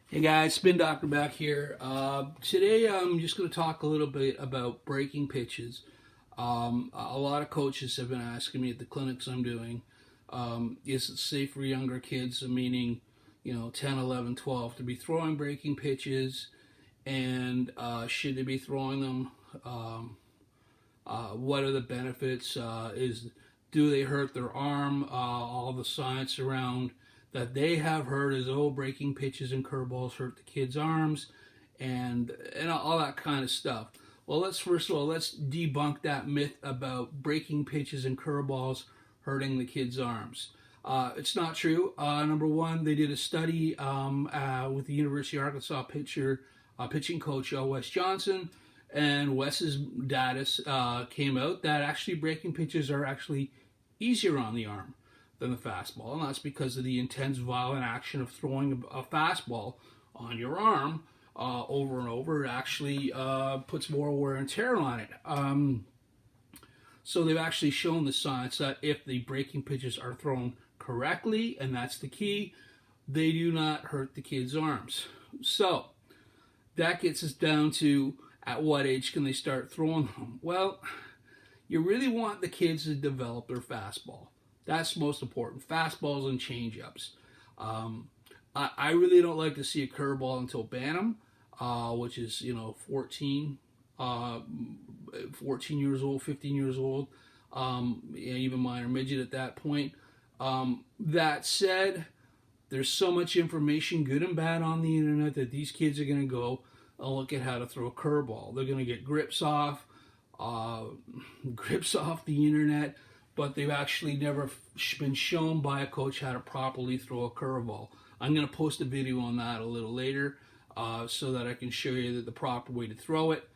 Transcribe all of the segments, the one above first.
Hey guys, Spin Doctor back here. Today I'm just going to talk a little bit about breaking pitches. A lot of coaches have been asking me at the clinics I'm doing, is it safe for younger kids, meaning, 10, 11, 12, to be throwing breaking pitches, and should they be throwing them? What are the benefits? Do they hurt their arm? All the science around that they have heard is, breaking pitches and curveballs hurt the kids' arms, and all that kind of stuff. Well, let's debunk that myth about breaking pitches and curveballs hurting the kids' arms. It's not true. Number one, they did a study with the University of Arkansas pitching coach Wes Johnson, and Wes's data came out that actually breaking pitches are actually easier on the arm than the fastball, and that's because of the intense, violent action of throwing a fastball on your arm over and over. It actually puts more wear and tear on it. So they've actually shown the science that if the breaking pitches are thrown correctly, and that's the key, they do not hurt the kids' arms. So that gets us down to, at what age can they start throwing them? Well, you really want the kids to develop their fastball. That's most important. Fastballs and changeups. I really don't like to see a curveball until Bantam, which is 14 years old, 15 years old, even minor midget at that point. That said, there's so much information, good and bad, on the internet that these kids are going to go and look at how to throw a curveball. They're going to get grips off the internet, but they've actually never been shown by a coach how to properly throw a curveball. I'm going to post a video on that a little later so that I can show you the proper way to throw it.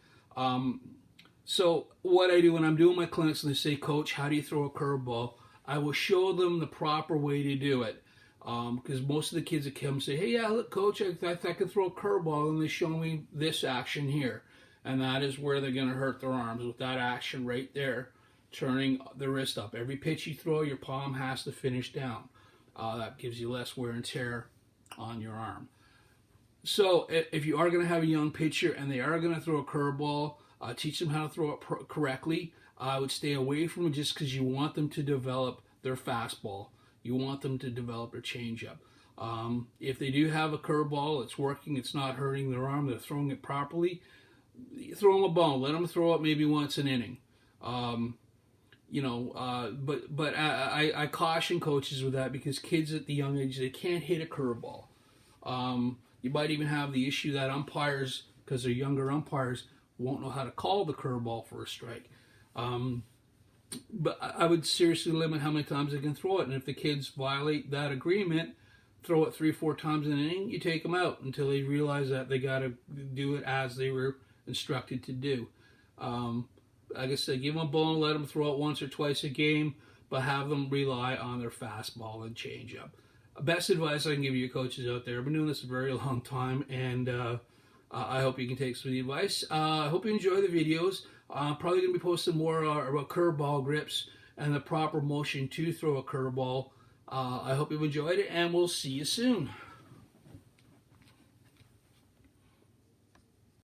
So what I do when I'm doing my clinics and they say, "Coach, how do you throw a curveball?" I will show them the proper way to do it. Because most of the kids that come say, "Hey, yeah, look, Coach, I can throw a curveball," and they show me this action here. And that is where they're going to hurt their arms, with that action right there, turning the wrist up. Every pitch you throw, your palm has to finish down. That gives you less wear and tear on your arm. So if you are going to have a young pitcher and they are going to throw a curveball, teach them how to throw it correctly. I would stay away from it just because you want them to develop their fastball. You want them to develop their changeup. If they do have a curveball, it's working, it's not hurting their arm, they're throwing it properly, throw them a bone. Let them throw it maybe once an inning. But I caution coaches with that, because kids at the young age, they can't hit a curveball. You might even have the issue that umpires, because they're younger umpires, won't know how to call the curveball for a strike. But I would seriously limit how many times they can throw it, and if the kids violate that agreement, throw it 3-4 times in an inning, you take them out until they realize that they got to do it as they were instructed to do. Like I said, give them a ball and let them throw it once or twice a game, but have them rely on their fastball and changeup. Best advice I can give you coaches out there. I've been doing this a very long time, and I hope you can take some of the advice. I hope you enjoy the videos. I'm probably going to be posting more about curveball grips and the proper motion to throw a curveball. I hope you've enjoyed it, and we'll see you soon.